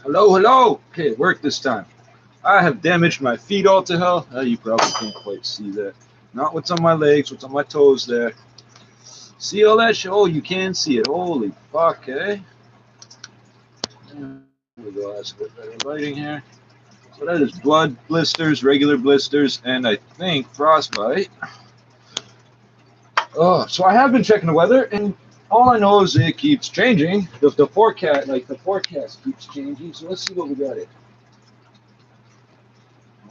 Hello, hello. Okay, it worked this time. I have damaged my feet all to hell. You probably can't quite see that. Not what's on my legs, what's on my toes there. See all that shit? Oh, you can see it. Holy fuck, eh? There we go. That's a bit better lighting here. So that is blood blisters, regular blisters, and I think frostbite. Oh, so I have been checking the weather, and all I know is it keeps changing. The forecast, the forecast keeps changing. So let's see what we got here.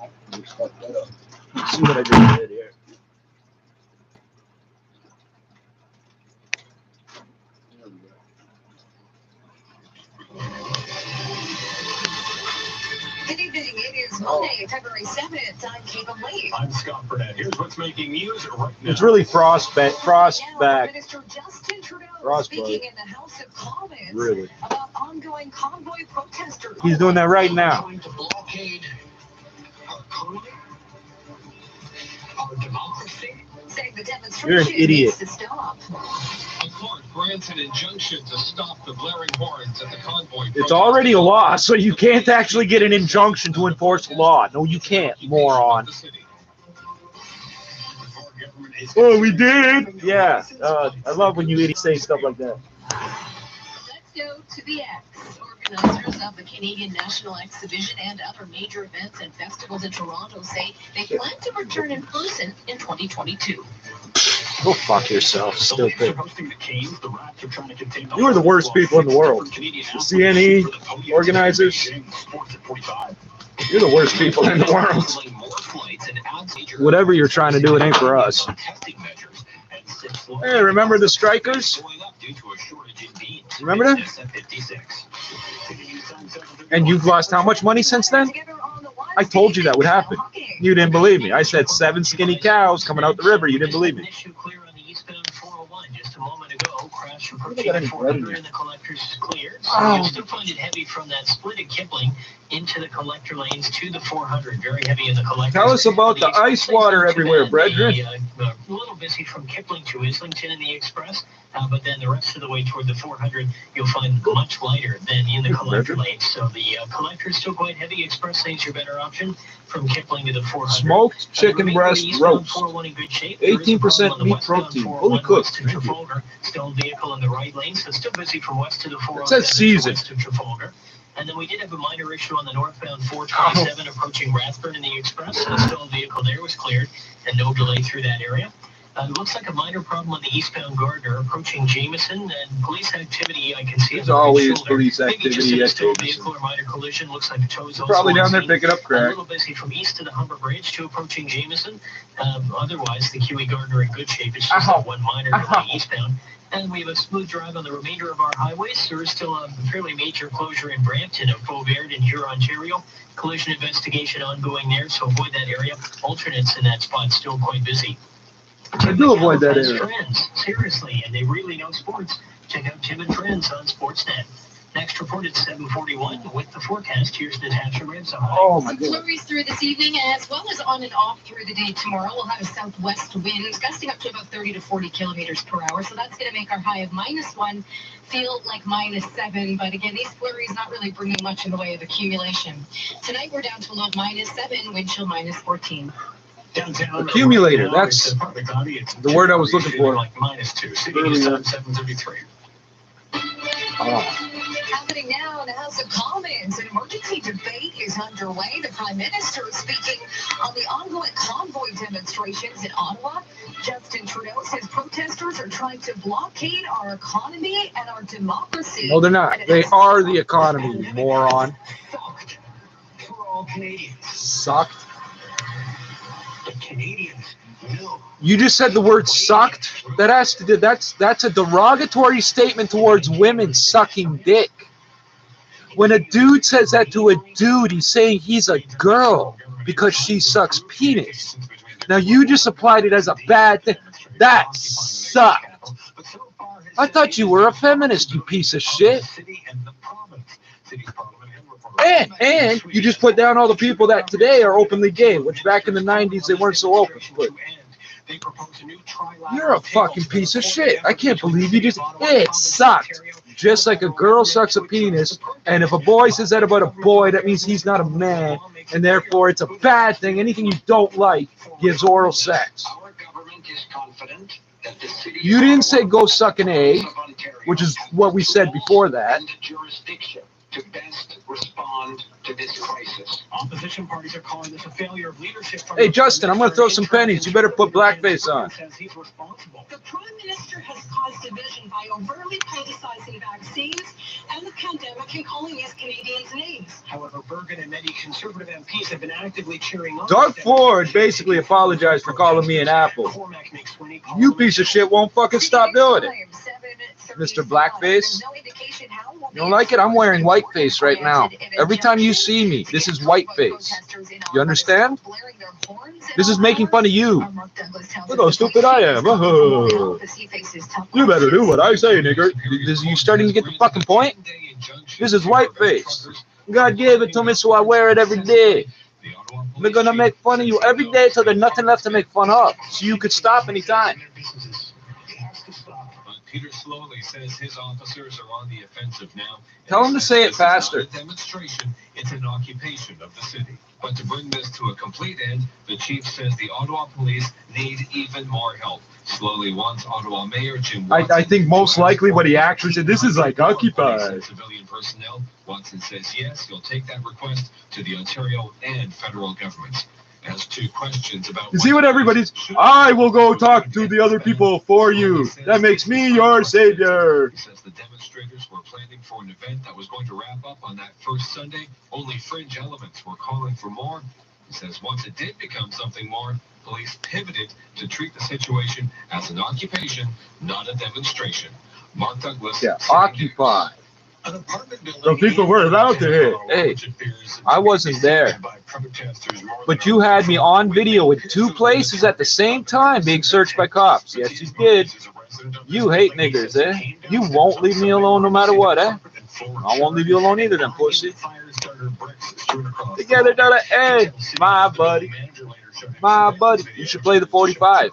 Oh, let's fuck that up. Let's see what I just did here. There we go. Good evening. It is Monday, February 7th. I'm KPT. I'm Scott Burnett. Here's what's making news right now. It's really frostback. Minister Justin Trudeau Frostbite. speaking in the House of Commons Really? about ongoing convoy protesters. He's doing that right now. Trying to blockade our economy, our democracy. Saying the You're demonstration an idiot. needs to stop. A court grants an injunction to stop the blaring horns at the convoy. It's already a law, so you can't actually get an injunction to enforce the law. No, you can't, moron. Oh, we did? Yeah. I love when you idiots say stuff like that. Let's go to the X. Organizers of the Canadian National Exhibition and other major events and festivals in Toronto say they plan to return in person in 2022. Go fuck yourself, stupid. You are the worst people in the world. The CNE organizers, you're the worst people in the world. Whatever you're trying to do, it ain't for us. Hey, remember the strikers? Remember them? And you've lost how much money since then? I told you that would happen. You didn't believe me. I said 7 skinny cows coming out the river. You didn't believe me. Look at any bread in the collectors is cleared. So you'll still find it heavy from that split at Kipling into the collector lanes to the 400. Very heavy in the collectors. Tell us about the ice water everywhere, brethren. A little busy from Kipling to Islington in the Express, but then the rest of the way toward the 400, you'll find much lighter than in the collector lanes. So the collector is still quite heavy. Express lanes your better option from Kipling to the 400. Smoked chicken breast roast. 18% meat protein, fully cooked. Still vehicle in the right lane, so still busy from west to the 407. It says seasoned. To Trafalgar. And then we did have a minor issue on the northbound 427 approaching Rathburn in the Express. So still a vehicle there was cleared and no delay through that area. It looks like a minor problem on the eastbound Gardner approaching Jameson, and police activity I can see. There's always police activity at Jameson. Vehicle or minor collision looks like the tows also probably down there picking up crack. A little busy from east to the Humber Bridge to approaching Jameson. Otherwise, the Huey Gardner in good shape. It's just one minor delay eastbound. And we have a smooth drive on the remainder of our highways. There is still a fairly major closure in Brampton of Beauvert in Huron, Ontario. Collision investigation ongoing there, so avoid that area. Alternates in that spot still quite busy. I do avoid that area. Friends, seriously, and they really know sports. Check out Tim and Friends on Sportsnet. Next report at 7:41 with the forecast. Here's Natasha Rinson. Oh my God. Flurries through this evening as well as on and off through the day tomorrow. We'll have a southwest wind gusting up to about 30 to 40 kilometers per hour. So that's going to make our high of -1 feel like -7. But again, these flurries not really bringing much in the way of accumulation. Tonight we're down to a low of -7, wind chill -14. Downtown Accumulator, that's the word I was looking for. Like -2. City time 7:33. Happening now in the House of Commons, an emergency debate is underway. The Prime Minister is speaking on the ongoing convoy demonstrations in Ottawa. Justin Trudeau says protesters are trying to blockade our economy and our democracy. No, they're not. They are the economy, you moron. Sucked for all Canadians. Sucked? The Canadians know. You just said the word sucked? That has to do, that's a derogatory statement towards women sucking dick. When a dude says that to a dude, he's saying he's a girl because she sucks penis. Now you just applied it as a bad thing. That sucked. I thought you were a feminist, you piece of shit. And you just put down all the people that today are openly gay, which back in the 90s they weren't so open. But you're a fucking piece of shit. I can't believe you just, it sucked. Just like a girl sucks a penis, and if a boy says that about a boy, that means he's not a man, and therefore it's a bad thing. Anything you don't like gives oral sex. You didn't say go suck an egg, which is what we said before that. To best respond to this crisis. Opposition parties are calling this a failure of leadership. Hey, Justin, I'm going to throw some pennies. You better put blackface on. The Prime Minister has caused division by overtly politicizing vaccines and the pandemic and calling these Canadians names. However, Bergen and many Conservative MPs have been actively cheering on. Doug Ford basically apologized for calling me an apple. You piece of shit won't fucking stop doing it. Mr. Blackface. You don't like it? I'm wearing whiteface right now. Every time you see me, this is whiteface. You understand? This is making fun of you. Look how stupid I am. Oh. You better do what I say, nigger. You starting to get the fucking point? This is whiteface. God gave it to me, so I wear it every day. They're gonna make fun of you every day till there's nothing left to make fun of. So you could stop anytime. Peter slowly says his officers are on the offensive now. Tell him to say it faster. It's not a demonstration, it's an occupation of the city. But to bring this to a complete end, the chief says the Ottawa police need even more help. Slowly wants Ottawa Mayor Jim Watson. I think most likely what he actually said, this is like occupied. Civilian personnel. Watson says yes, he'll take that request to the Ontario and federal governments. Has two questions about. You see what everybody's. I will go talk to the other people for you. That makes me your savior. He says the demonstrators were planning for an event that was going to wrap up on that first Sunday. Only fringe elements were calling for more. He says once it did become something more, police pivoted to treat the situation as an occupation, not a demonstration. Mark Douglas. Yeah, occupy. The people were allowed to hit. Hey, I wasn't there. But you had me on video in two places at the same time being searched by cops. Yes, you did. You hate niggers, eh? You won't leave me alone no matter what, eh? I won't leave you alone either, then, pussy. Together to the end, my buddy. My buddy. You should play the 45.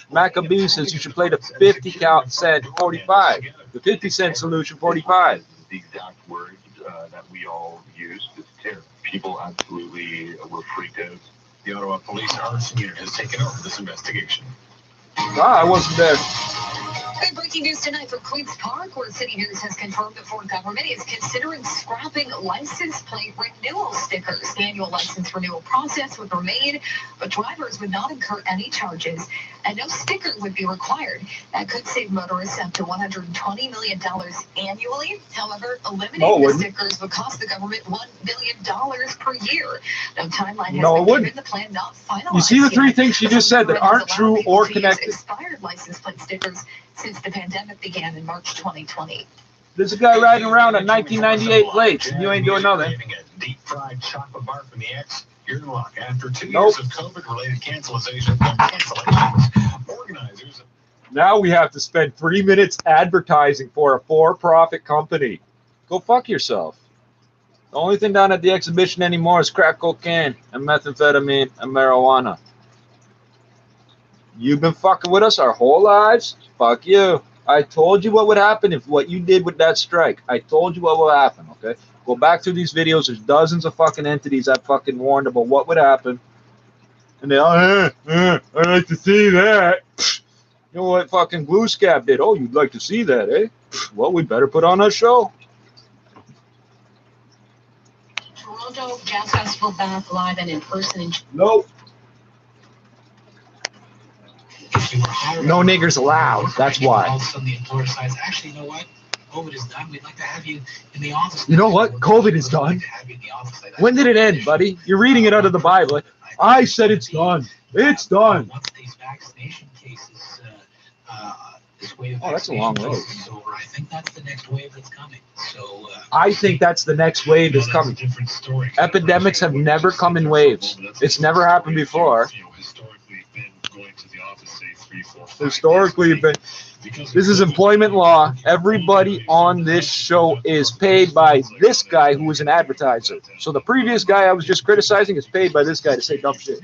Maccabee says you should play the 50-cent 45. The 50-cent solution 45. The exact word that we all used. People absolutely were freaked out. The Ottawa Police Arson Unit has taken over this investigation. I wasn't there. Hey, breaking news tonight from Queen's Park, where City News has confirmed the Ford government is considering scrapping license plate renewal stickers. The annual license renewal process would remain, but drivers would not incur any charges, and no sticker would be required. That could save motorists up to $120 million annually. However, eliminating the stickers would cost the government $1 billion per year. No timeline has been given. The plan not finalized. You see the three things she just said that aren't true or connected. Expired license plate stickers since the pandemic began in March 2020. There's a guy riding around on 1998 plates, and you ain't doing nothing. Deep fried chocolate bar from the X. You're in luck. After 2 years of COVID-related cancellations, organizers. Now we have to spend 3 minutes advertising for a for-profit company. Go fuck yourself. The only thing down at the exhibition anymore is crack cocaine and methamphetamine and marijuana. You've been fucking with us our whole lives. Fuck you. I told you what would happen if what you did with that strike. I told you what will happen, okay? Go back through these videos. There's dozens of fucking entities I fucking warned about what would happen. And they, I'd like to see that. You know what fucking Glue Scab did? Oh, you'd like to see that, eh? Well, we better put on a show. Toronto Jazz Festival back live and in person. Nope. No niggers allowed. That's why. All of a sudden, the employer decides, actually, you know what? COVID is done. We'd like to have you in the office. You know what? COVID is done. When did it end, buddy? You're reading it out of the Bible. I said it's done. It's done. Once these vaccination cases, this wave of oh, that's a long road. Over, I think that's the next wave that's coming. So I think that's the next wave that's coming. Epidemics have never come in waves. It's never happened before. Historically, but this is employment law. Everybody on this show is paid by this guy who is an advertiser. So the previous guy I was just criticizing is paid by this guy to say dumb shit.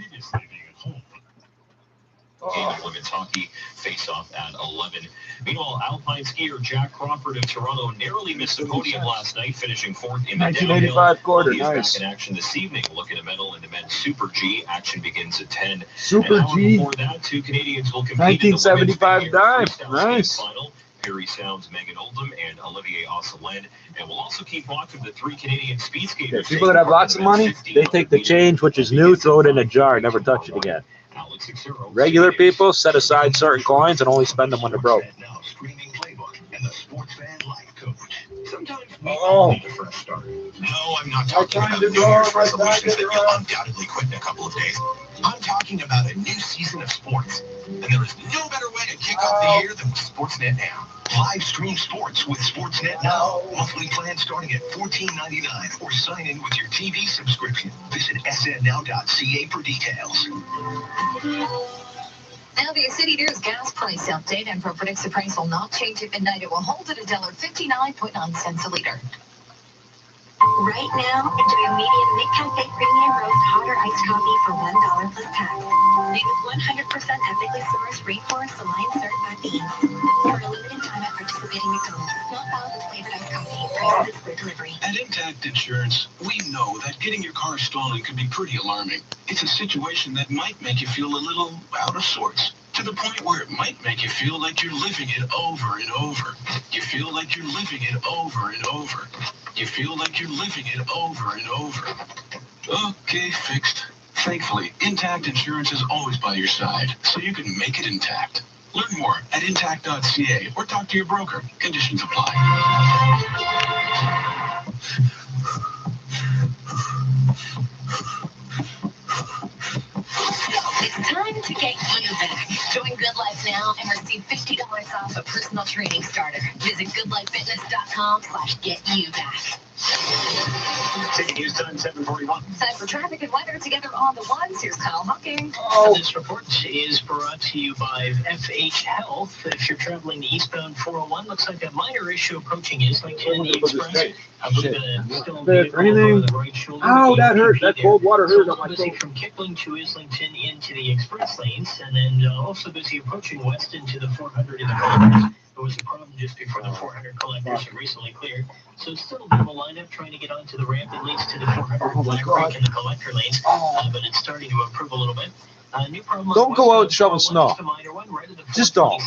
Game of women's hockey face-off at 11. Meanwhile, alpine skier Jack Crawford of Toronto narrowly missed the podium last night, finishing fourth in the 1985 quarter. He's Nice. back in action this evening, looking to medal in the men's Super G. Action begins at 10. Super G. Before that, 2 Canadians will compete 1975 in the dive. Nice. final. Perry Sounds, Megan Oldham, and Olivier Osselin. And we'll also keep watch of the 3 Canadian speed skaters. Yeah, people that have lots of money, they take the change, which is new, throw it in a jar, never touch it again. Regular people set aside certain coins and only spend them when they're broke. Sometimes we all need a fresh start. No, I'm not talking about New Year's resolutions that you'll undoubtedly quit in a couple of days. I'm talking about a new season of sports. And there is no better way to kick off the year than with Sportsnet Now. Live stream sports with Sportsnet Now. Monthly plan starting at $14.99 or sign in with your TV subscription. Visit snnow.ca for details. Now the City News gas price update. Info predicts the price will not change at midnight. It will hold at $1.59.9 a liter. Right now, enjoy a medium McCafe Premium Roast Hot or Iced Coffee for $1 plus tax. Made with 100% ethically sourced rainforest aligned certified beans. For a limited time at participating McDonald's. Not valid with flavored iced coffee. Prices for delivery. At Intact Insurance, we know that getting your car stolen can be pretty alarming. It's a situation that might make you feel a little out of sorts. To the point where it might make you feel like you're living it over and over. You feel like you're living it over and over. You feel like you're living it over and over. Okay, fixed. Thankfully, Intact Insurance is always by your side, so you can make it intact. Learn more at intact.ca or talk to your broker. Conditions apply. It's time to get you back. Join Good Life now and receive $50 off a personal training starter. Visit goodlifefitness.com/getyouback. City News Time 7:41. Time for traffic and weather together on the ones. Here's Kyle Hawking. This report is brought to you by FH Health. If you're traveling eastbound 401, looks like a minor issue approaching Islington Express. Anything? Ow, that hurt. That cold water hurt on my busy toe. from Kipling to Islington into the express lanes, and then also busy approaching west into the 400 in the collectors. There was a problem just before the 400 collectors are recently cleared, so it's still a bit of a lineup trying to get onto the ramp that leads to the 400 Black Creek and the collector lanes, but it's starting to improve a little bit. New problem. Don't go out and shovel snow. Just don't.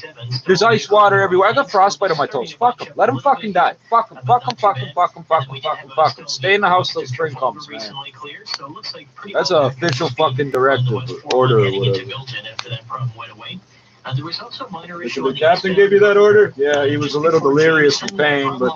There's ice water everywhere. I got frostbite on my toes. Fuck them. Let them fucking die. Fuck them. Fuck them. Fuck them. Fuck them. Fuck them. Fuck them. Fuck them. Stay in the house till spring comes, man. That's an official fucking directive order or whatever. There was also a minor issue. The captain gave you that order? Yeah, he was a little delirious from pain, but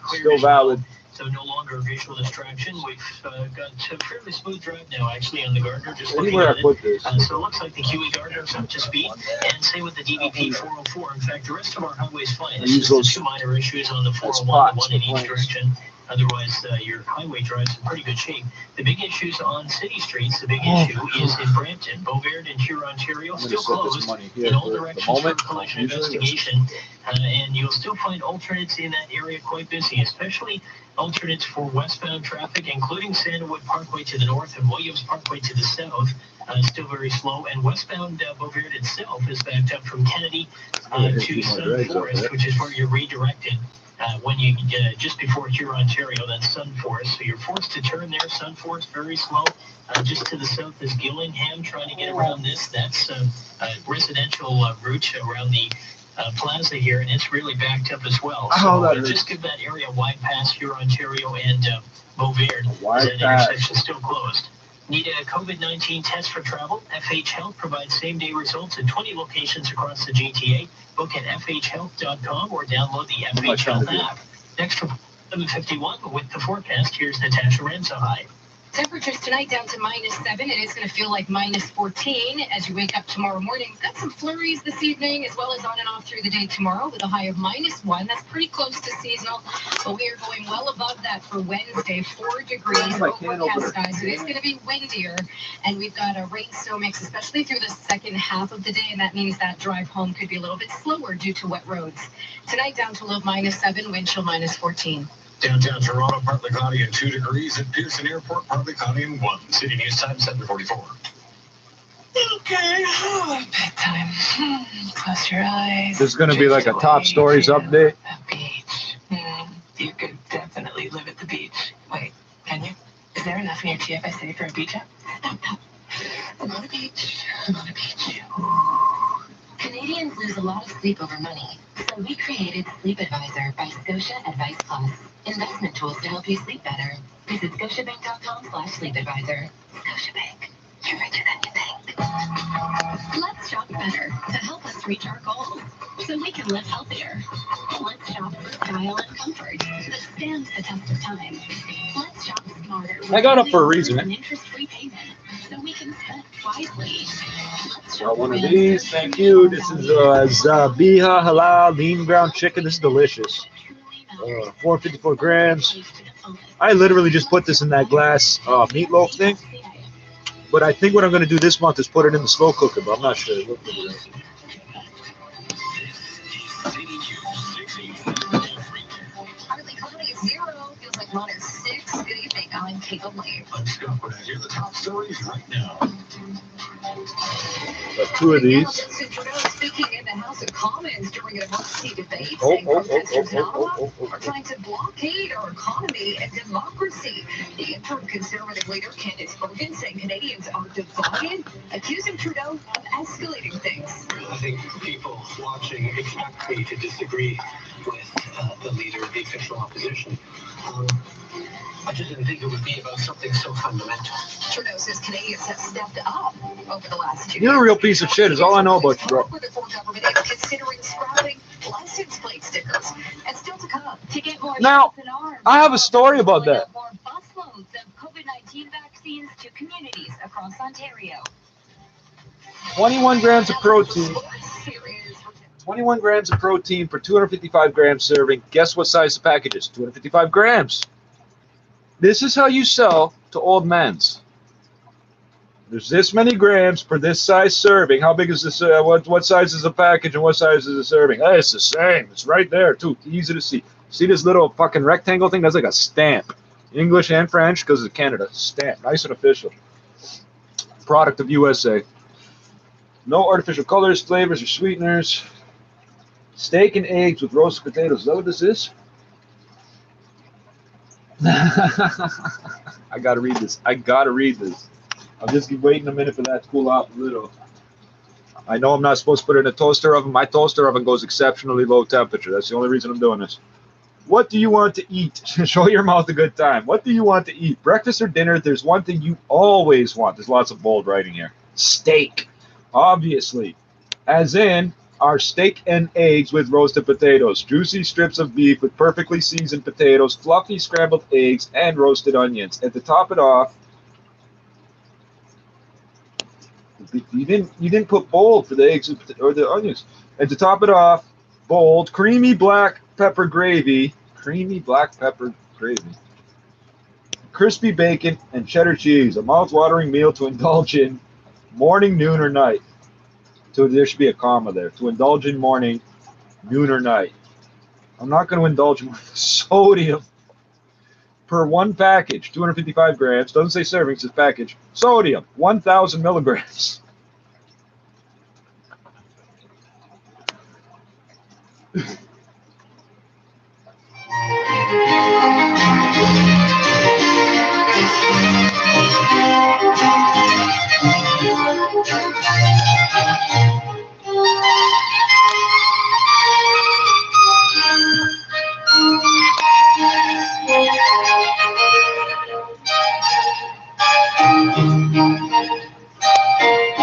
still valid. So no longer a visual distraction. We've got a fairly smooth drive now, actually, on the Gardner. Just looking Anywhere at I put this. so it looks like the Huey Gardner is up to speed, and same with the DVP 404. In fact, the rest of our highways fine. It's just the 2 minor issues on the 401, the one in each direction. Otherwise, your highway drive's in pretty good shape. The big issues on city streets, the big issue is in Brampton. Beauvert and Huron, Ontario, still closed in all directions for collision investigation. And you'll still find alternates in that area quite busy, especially alternates for westbound traffic, including Sandalwood Parkway to the north and Williams Parkway to the south. Still very slow. And westbound Beauvert itself is backed up from Kennedy to Sun Forest, which is where you're redirected. When you get just before Huron, Ontario, that's Sun Forest. So you're forced to turn there. Sun Forest, very slow. Just to the south is Gillingham, trying to get around this. That's a residential route around the plaza here, and it's really backed up as well. So just give that area a wide pass, Huron, Ontario, and Beauvert. That intersection still closed. Need a COVID-19 test for travel? FH Health provides same-day results at 20 locations across the GTA. Book at fhhealth.com or download the FH Health app. Next from 7:51 with the forecast, here's Natasha Ramsahai. Temperatures tonight down to -7. It is going to feel like -14 as you wake up tomorrow morning. We've got some flurries this evening as well as on and off through the day tomorrow with a high of -1. That's pretty close to seasonal, but we are going well above that for Wednesday. 4 degrees, overcast skies. It is going to be windier, and we've got a rain-snow mix, especially through the second half of the day, and that means that drive home could be a little bit slower due to wet roads. Tonight down to low -7, wind chill -14. Downtown Toronto, partly cloudy and 2 degrees. At Pearson Airport, partly cloudy and 1. City News Time 7:44. Okay, bedtime. Close your eyes. This is going to be like a top stories update. The beach. You could definitely live at the beach. Wait, can you? Is there enough in your TFSA for a beach app? I'm on a beach. I'm on a beach. Canadians lose a lot of sleep over money, so we created Sleep Advisor by Scotia Advice Plus. Investment tools to help you sleep better. Visit scotiabank.com/sleepadvisor. Scotiabank. You're richer than you think. Let's shop better to help us reach our goals, so we can live healthier. Let's shop for style and comfort that stands the test of time. Let's shop smarter. I got up for a reason. An interest-free payment, so we can spend wisely. Let's Got one of these. Thank you. This is Zabiha Halal lean ground chicken. This is delicious. 454 grams. I literally just put this in that glass meatloaf thing. But I think what I'm going to do this month is put it in the slow cooker, but I'm not sure. Look at it. Hardly Comedy Zero feels like Modern 6. Good evening, I'm Kate Lee. I'm Scott, but here's the top stories right now. Got two of these. Justin Trudeau speaking in the House of Commons during an emergency debate, Oh, saying oh, oh, protesters in oh, oh, Ottawa oh, oh, are trying to blockade our economy and democracy. The interim Conservative leader, Candice Bergen, saying Canadians are divided, accusing Trudeau of escalating things. I think people watching expect me to disagree with the leader of the official opposition. I just didn't think it would be about something so fundamental. Trudeau says Canadians have stepped up over the last 2 years. You're a real piece of shit is all I know about you, bro. The federal government is considering scrapping license plate stickers. And still to come, to get more Now, shots in arms, I have a story about that. more busloads of COVID-19 vaccines to communities across Ontario. 21 grams of protein. 21 grams of protein per 255 grams serving. Guess what size the package is? 255 grams. This is how you sell to old mens. There's this many grams per this size serving. How big is this? What size is the package and what size is the serving? Hey, it's the same. It's right there, too. Easy to see. See this little fucking rectangle thing? That's like a stamp. English and French because of Canada. Stamp. Nice and official. Product of USA. No artificial colors, flavors, or sweeteners. Steak and eggs with roasted potatoes. Is that what this is? I gotta read this. I gotta read this. I'll just keep waiting a minute for that to cool off a little. I know I'm not supposed to put it in a toaster oven. My toaster oven goes exceptionally low temperature. That's the only reason I'm doing this. What do you want to eat? Show your mouth a good time. What do you want to eat? Breakfast or dinner? There's one thing you always want. There's lots of bold writing here. Steak. Obviously. As in, our steak and eggs with roasted potatoes, juicy strips of beef with perfectly seasoned potatoes, fluffy scrambled eggs, and roasted onions. And to top it off, you didn't put bold for the eggs or the onions. And to top it off, bold, creamy black pepper gravy, crispy bacon, and cheddar cheese. A mouth-watering meal to indulge in morning, noon, or night. So there should be a comma there. To indulge in morning, noon, or night. I'm not going to indulge in sodium per one package, 255 grams. Doesn't say servings, it says package. Sodium, 1,000 milligrams.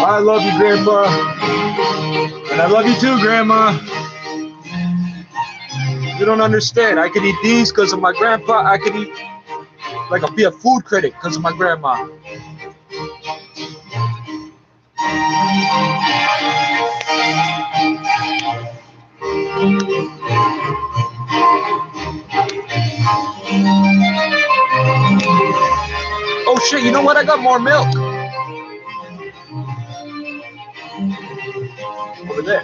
I love you, Grandpa. And I love you too, Grandma. You don't understand. I could eat these because of my grandpa. I could eat, like, I'll be a food critic because of my grandma. Oh, shit. You know what? I got more milk. Over there.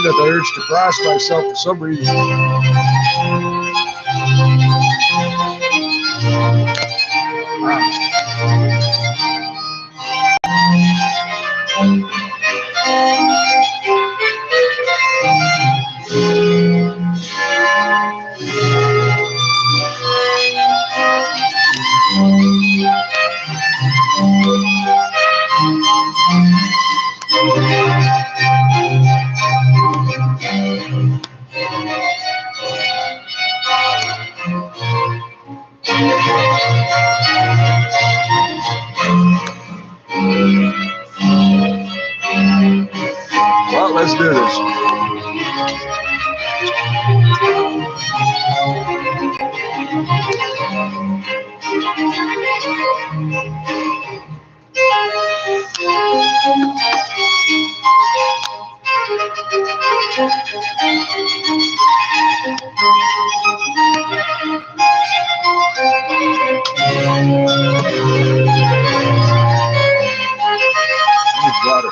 got the urge to cross myself for some reason. Well, let's do this. Water.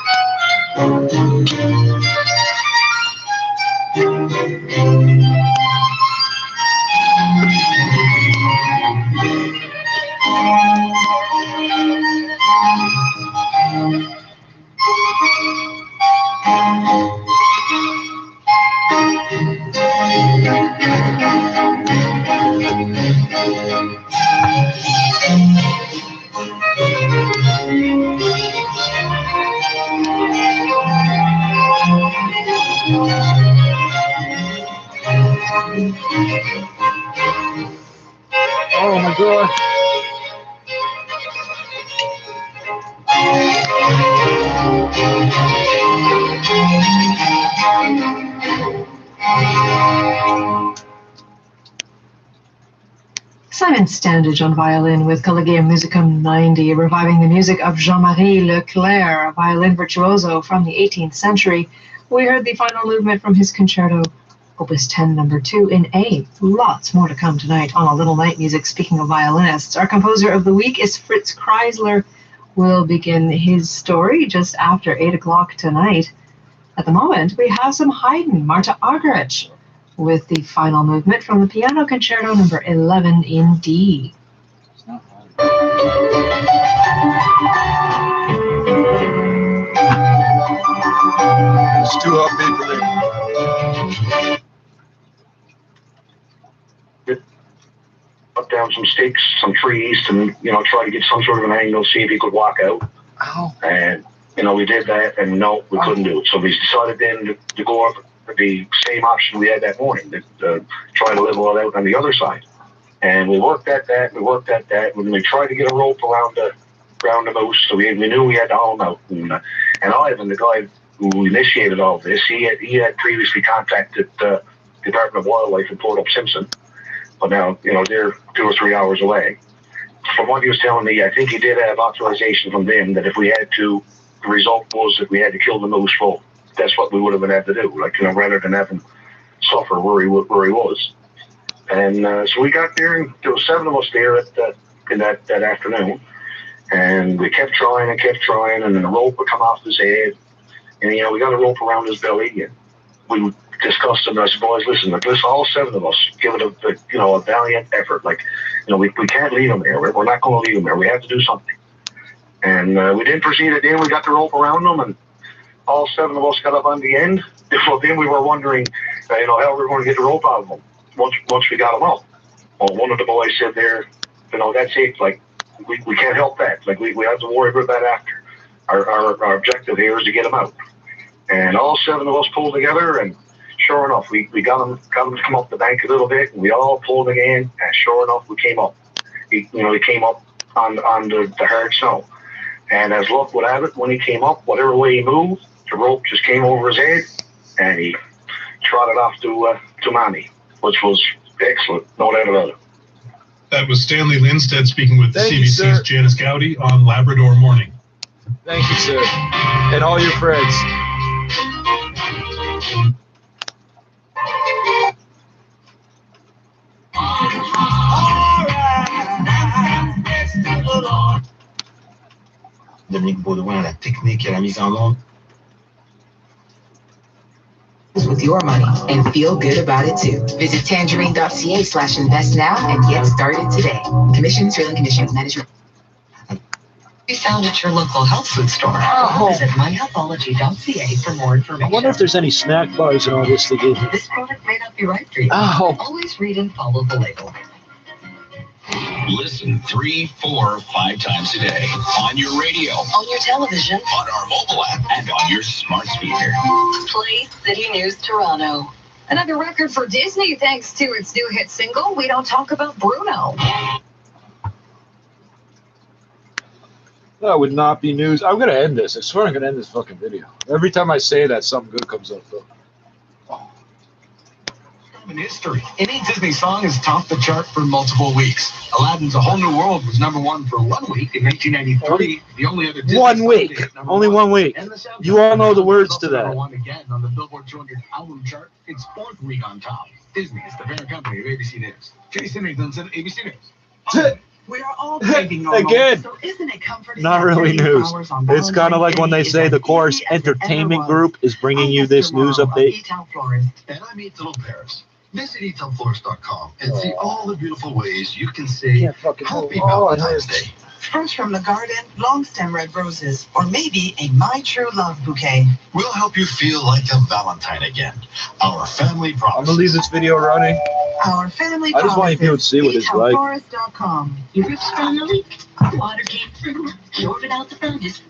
Oh my God. Simon Standage on violin with Collegium Musicum 90, reviving the music of Jean-Marie Leclerc, a violin virtuoso from the 18th century. We heard the final movement from his concerto, Opus 10, number 2 in A. Lots more to come tonight on A Little Night Music. Speaking of violinists, our composer of the week is Fritz Kreisler. We'll begin his story just after 8 o'clock tonight. At the moment, we have some Haydn, Marta Argerich, with the final movement from the Piano Concerto number 11 in D. It's not hard. It's too upbeat for me. Cut down some sticks, some trees, to try to get some sort of an angle, see if he could walk out. Ow. And we did that, and no, we couldn't do it. So we decided then to go up the same option we had that morning, to try to level it out on the other side. And we worked at that, when we tried to get a rope around the moose, so we knew we had to haul him out. And Ivan, the guy who initiated all this, he had previously contacted the Department of Wildlife in Port Up Simpson, but now, they're 2 or 3 hours away. From what he was telling me, I think he did have authorization from them that if we had to, the result was that we had to kill the moose full. That's what we would have been able to do, rather than have him suffer where he was. And so we got there, and there were 7 of us there in that afternoon. And we kept trying, and then the rope would come off his head. And, we got a rope around his belly, and we discussed it, and I said, boys, listen, all 7 of us give it a valiant effort. We can't leave him there. We're not going to leave him there. We have to do something. And we didn't proceed it then. We got the rope around them, and all 7 of us got up on the end. Well, then we were wondering, how we were going to get the rope out of them once we got them up. Well, one of the boys said there, that's it. We can't help that. We have to worry about that after. Our objective here is to get them out. And all 7 of us pulled together, and sure enough, we got them to come up the bank a little bit, and we all pulled again, and sure enough, we came up. He came up on the hard snow. And as luck would have it, when he came up, whatever way he moved, the rope just came over his head, and he trotted off to Mommy, which was excellent, no doubt about it. That was Stanley Lindstedt speaking with Thank CBC's you, Janice Gowdy on Labrador Morning. Thank you, sir. And all your friends. Dominique Baudouin à la technique et à la mise en onde. with your money and feel good about it too. Visit tangerine.ca/invest now and get started today. Commissions, trailing conditions, management. Be found at your local health food store. Visit myhealthology.ca for more information. I wonder if there's any snack bars in all this to give. This product may not be right for you. Always read and follow the label. Listen 3, 4, 5 times a day on your radio, On your television, on our mobile app, and on your smart speaker. play City News Toronto. Another record for Disney thanks to its new hit single, We Don't Talk About Bruno. That would not be news. I'm going to end this. I swear I'm going to end this fucking video. Every time I say that, something good comes up, though. In history, any Disney song has topped the chart for multiple weeks. Aladdin's A Whole New World was #1 for 1 week in 1993. The only other Disney 1 song week. to hit #1. Only 1 week. And the soundtrack You all know the words to also that. #1 again on the Billboard 200 album chart. Its 4th week on top. Disney is the parent company of ABC News. Jason Nathanson, ABC News. We are all craving normal. Again. So isn't it comforting Not that really 48 news. hours on It's kind of Valentine's like when Day they is say as the Chorus easy as it ever Entertainment was? Group is bringing you this news update. Eatown Florist. And I'm Ethel Paris. Visit eatownflorist.com and see all the beautiful ways you can say Happy Valentine's Day. Fresh from the garden, long stem red roses, or maybe a My True Love bouquet. We'll help you feel like a Valentine again. Our family I'm promise. going to leave this video running. Our family I just want people to see what it's like. eatownflorist.com. Trippz from the leak. Water came through. Poured it out the furnace.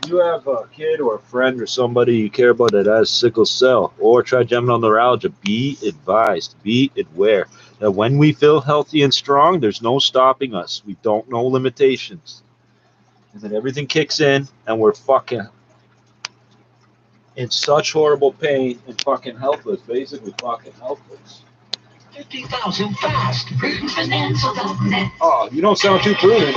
If you have a kid or a friend or somebody you care about that has sickle cell or trigeminal neuralgia, be advised, be aware that when we feel healthy and strong, there's no stopping us. We don't know limitations. And then everything kicks in and we're fucking in such horrible pain and fucking helpless, basically fucking helpless. 50,000 fast. Financial.net. Oh, you don't sound too prudent.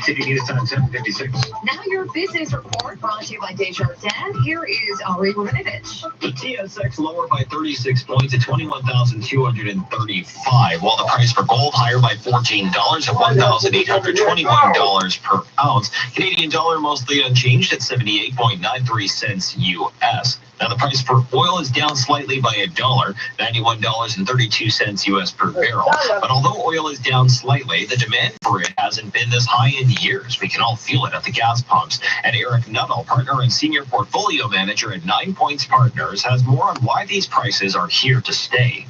City News Time 756. Now your business report brought to you by Desjardins. Here is Ari Ruminovich. The TSX lower by 36 points at 21,235, while the price for gold higher by $14 at $1,821 per ounce. Canadian dollar mostly unchanged at 78.93 cents US. Now the price for oil is down slightly by $1, $91.32 US per barrel. But although oil is down slightly, the demand for it hasn't been this high in years. We can all feel it at the gas pumps. And Eric Nuttall, partner and senior portfolio manager at 9 Points Partners, has more on why these prices are here to stay.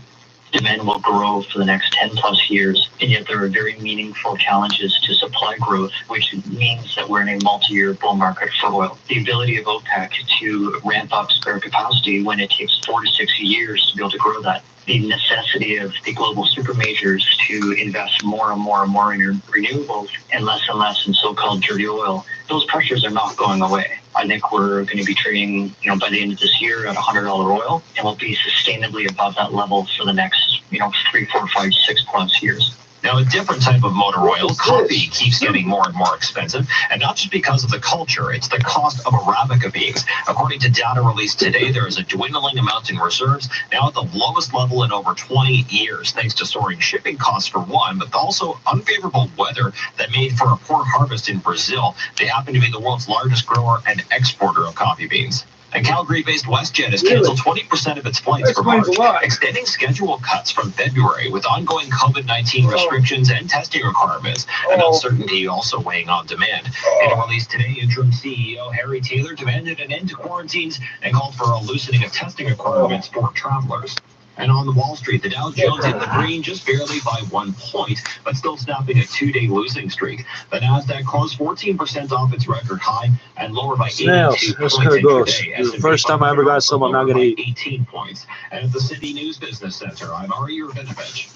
Demand will grow for the next 10 plus years, and yet there are very meaningful challenges to supply growth, which means that we're in a multi-year bull market for oil. The ability of OPEC to ramp up spare capacity when it takes 4 to 6 years to be able to grow that. The necessity of the global super majors to invest more and more and more in renewables and less in so-called dirty oil. Those pressures are not going away. I think we're going to be trading, by the end of this year at $100 oil, and we'll be sustainably above that level for the next, 3, 4, 5, 6 plus years. Now, a different type of motor oil, coffee, keeps getting more and more expensive, and not just because of the culture, it's the cost of Arabica beans. According to data released today, there is a dwindling amount in reserves, now at the lowest level in over 20 years, thanks to soaring shipping costs for one, but also unfavorable weather that made for a poor harvest in Brazil. They happen to be the world's largest grower and exporter of coffee beans. And Calgary-based WestJet has canceled 20% of its flights for March, extending schedule cuts from February with ongoing COVID-19 restrictions and testing requirements, and uncertainty also weighing on demand. In a release today, interim CEO Harry Taylor demanded an end to quarantines and called for a loosening of testing requirements for travelers. And on the Wall Street, the Dow Jones hit the green just barely by 1 point, but still snapping a 2-day losing streak. The Nasdaq closed 14% off its record high and lower by 82 points intraday. The first time I ever got some, I'm not going to eat. 18 points. And at the City News Business Center, I'm Ari Ruminovich.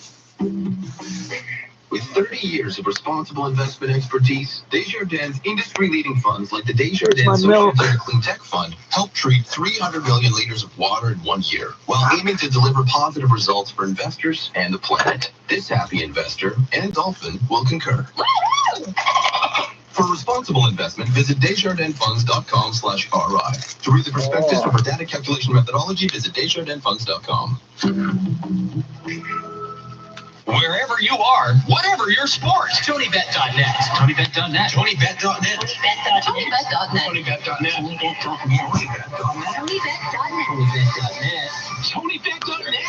With 30 years of responsible investment expertise, Desjardins' industry-leading funds like the Desjardins Social Clean Tech Fund help treat 300 million liters of water in 1 year, while aiming to deliver positive results for investors and the planet. This happy investor and dolphin will concur. For responsible investment, visit desjardinfunds.com/RI. To read the prospectus or for data calculation methodology, visit desjardinfunds.com. Wherever you are, whatever your sport. TonyBet.net. TonyBet.net. TonyBet.net. TonyBet.net. TonyBet.net. TonyBet.net. TonyBet.net.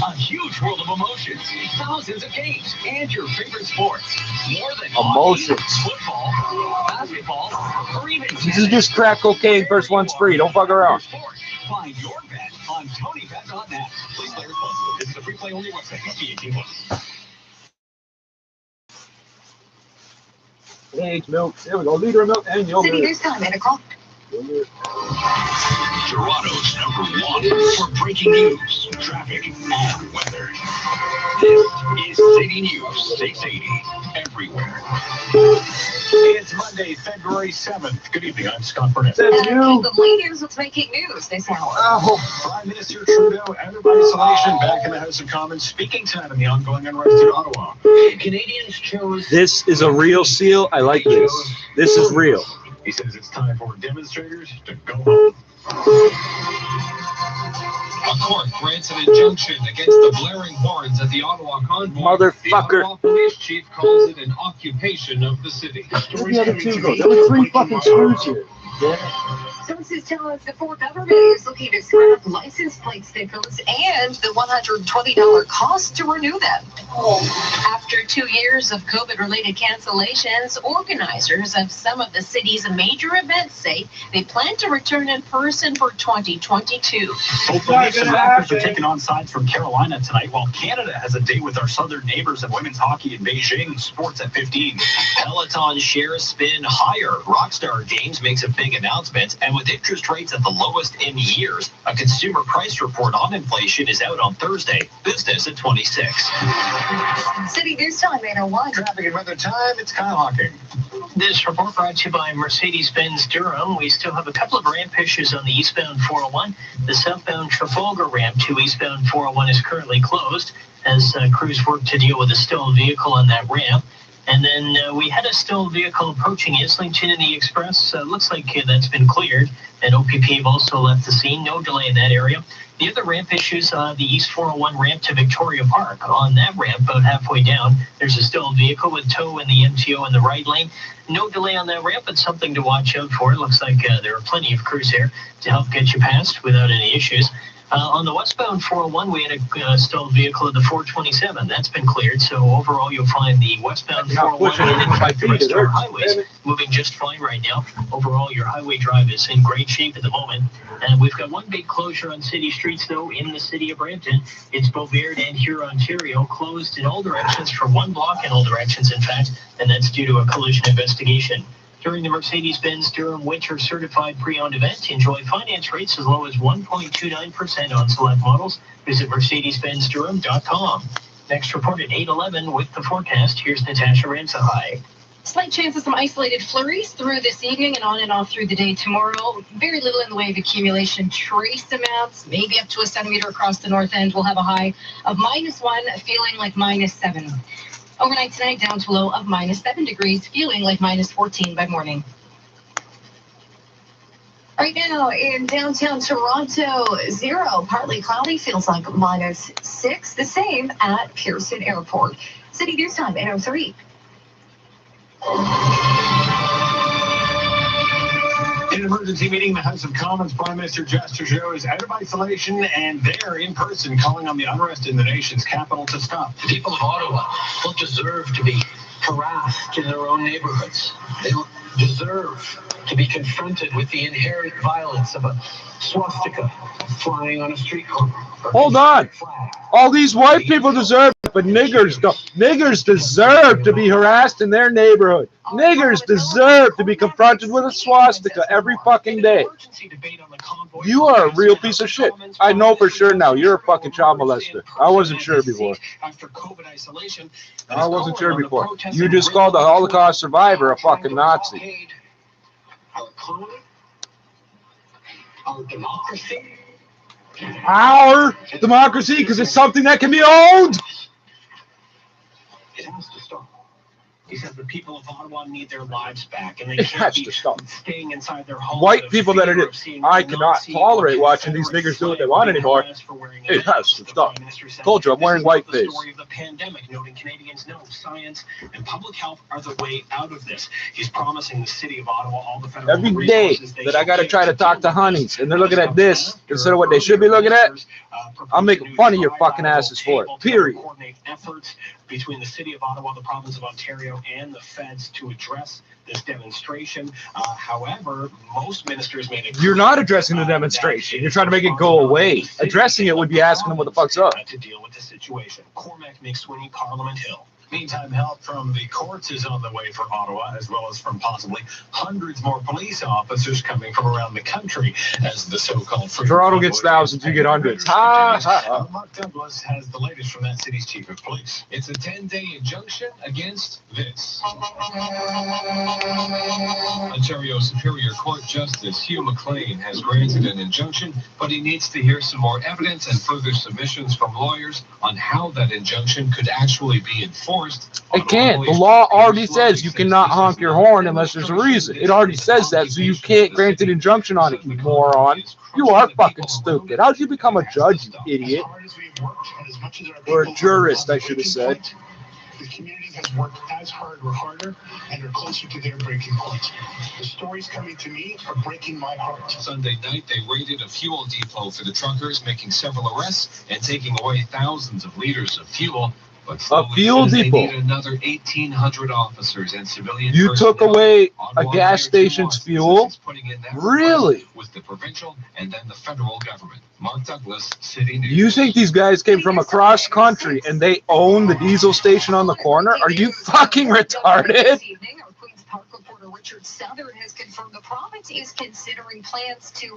A huge world of emotions, thousands of games, and your favorite sports. More than Emotions. hockey, football, basketball, or even This is just crack cocaine. First one's free. Don't fuck around. Find your bet on TonyBet.net. Please play responsibly. This is a free play only website. Must be 18+. Eggs, milk. There we go. Liter of milk and yogurt. City News Time, 8 o'clock. Toronto's #1 for breaking news, traffic, and weather. This is City News 680, everywhere. It's Monday, February 7th. Good evening, I'm Scott Burnett. That's you. Here's what's making news this hour. Oh. Prime Minister Trudeau out of isolation back in the House of Commons, speaking tonight on the ongoing unrest in Ottawa. Canadians chose... This is a real seal. I like this. This is real. He says it's time for demonstrators to go home. A court grants an injunction against the blaring horns at the Ottawa convoy. Motherfucker. The Ottawa police chief calls it an occupation of the city. Where's the other two go? There were 3 fucking screws here. Yeah. Sources tell us the Ford government is looking to scrap license plate stickers and the $120 cost to renew them. After 2 years of COVID-related cancellations, organizers of some of the city's major events say they plan to return in person for 2022. Both police and Raptors are taking on sides from Carolina tonight, while Canada has a date with our southern neighbors in women's hockey in Beijing. Sports at 15. Peloton shares spin higher. Rockstar Games makes a big announcement, and with interest rates at the lowest in years, a consumer price report on inflation is out on Thursday. Business at 26. City News Time, 8:01. Traffic and weather time, it's Kyle Hawking. This report brought to you by Mercedes-Benz Durham. We still have a couple of ramp issues on the eastbound 401. The southbound Trafalgar ramp to eastbound 401 is currently closed as crews work to deal with a stalled vehicle on that ramp. And then we had a stalled vehicle approaching Islington in the Express. Looks like that's been cleared. And OPP have also left the scene. No delay in that area. The other ramp issues, the East 401 ramp to Victoria Park. On that ramp, about halfway down, there's a stalled vehicle with tow in the MTO in the right lane. No delay on that ramp, but something to watch out for. It looks like there are plenty of crews here to help get you past without any issues. On the westbound 401, we had a stalled vehicle at the 427. That's been cleared. So overall, you'll find the westbound 401 and in fact the rest of our highways moving just fine right now. Overall, your highway drive is in great shape at the moment. And we've got one big closure on city streets, though, in the city of Brampton. It's Beaubeard and Hurontario, closed in all directions for 1 block in all directions, in fact, and that's due to a collision investigation. During the Mercedes-Benz Durham Winter Certified Pre-Owned event, enjoy finance rates as low as 1.29% on select models. Visit MercedesBenzDurham.com. Next report at 8:11 with the forecast. Here's Natasha Ramsahai. Slight chance of some isolated flurries through this evening and on and off through the day tomorrow. Very little in the way of accumulation. Trace amounts, maybe up to a centimeter across the north end. We'll have a high of -1, feeling like -7. Overnight tonight, down to a low of -7 degrees, feeling like -14 by morning. Right now in downtown Toronto, 0, partly cloudy, feels like -6. The same at Pearson Airport. City News Time, 8:03. In an emergency meeting, the House of Commons, Prime Minister Justin Trudeau is out of isolation and there in person calling on the unrest in the nation's capital to stop. The people of Ottawa don't deserve to be harassed in their own neighborhoods. They don't deserve to be confronted with the inherent violence of a swastika flying on a street corner. Hold on. All these white people deserve it, but niggers don't. Niggers deserve to be harassed in their neighborhood. Niggers deserve to be confronted with a swastika every fucking day. You are a real piece of shit. I know for sure now. You're a fucking child molester. I wasn't sure before. I wasn't sure before. You just called a Holocaust survivor a fucking Nazi. Our economy, our democracy. Our democracy, because it's something that can be owned. It has to stop. He said the people of Ottawa need their lives back, and they It can't has be to stop. staying inside their homes. White people that are I cannot tolerate watching these niggers do what they want anymore. It has to stop. Told you I'm wearing whiteface. Story of the pandemic, noting Canadians know science and public health are the way out of this. He's promising the city of Ottawa all the federal Every day that I gotta try to talk to honeys, and they're looking at this instead of what they should be looking at, I'm making fun of your fucking asses for it. Period. Coordinate efforts between the city of Ottawa, the province of Ontario, and the feds to address this demonstration. However, most ministers made it. You're not addressing the demonstration. You're trying to make it go away. Addressing it would be asking them what the fuck's up. To deal with the situation. Cormac McSweeney, Parliament Hill. Meantime, help from the courts is on the way for Ottawa, as well as from possibly hundreds more police officers coming from around the country as the so-called... Toronto gets thousands, you get hundreds. Ha, ha, ha. Mark Douglas has the latest from that city's chief of police. It's a 10-day injunction against this. Ontario Superior Court Justice Hugh McLean has granted an injunction, but he needs to hear some more evidence and further submissions from lawyers on how that injunction could actually be enforced. It can't. The law already says you cannot honk your horn unless there's a reason. It already says that, so you can't grant an injunction on it, you moron. You are fucking stupid. How'd you become a judge, you idiot? Or a jurist, I should have said. The community has worked as hard or harder and are closer to their breaking point. The stories coming to me are breaking my heart. Sunday night, they raided a fuel depot for the truckers, making several arrests and taking away thousands of liters of fuel. But a fuel they depot. need another 1,800 officers and civilian. You took away a gas station's fuel? Really? With the provincial and then the federal government. Mark Douglas, City News. You think these guys came from across country and they own the diesel station on the corner? Are you fucking retarded? Richard Southern has confirmed the province is considering plans to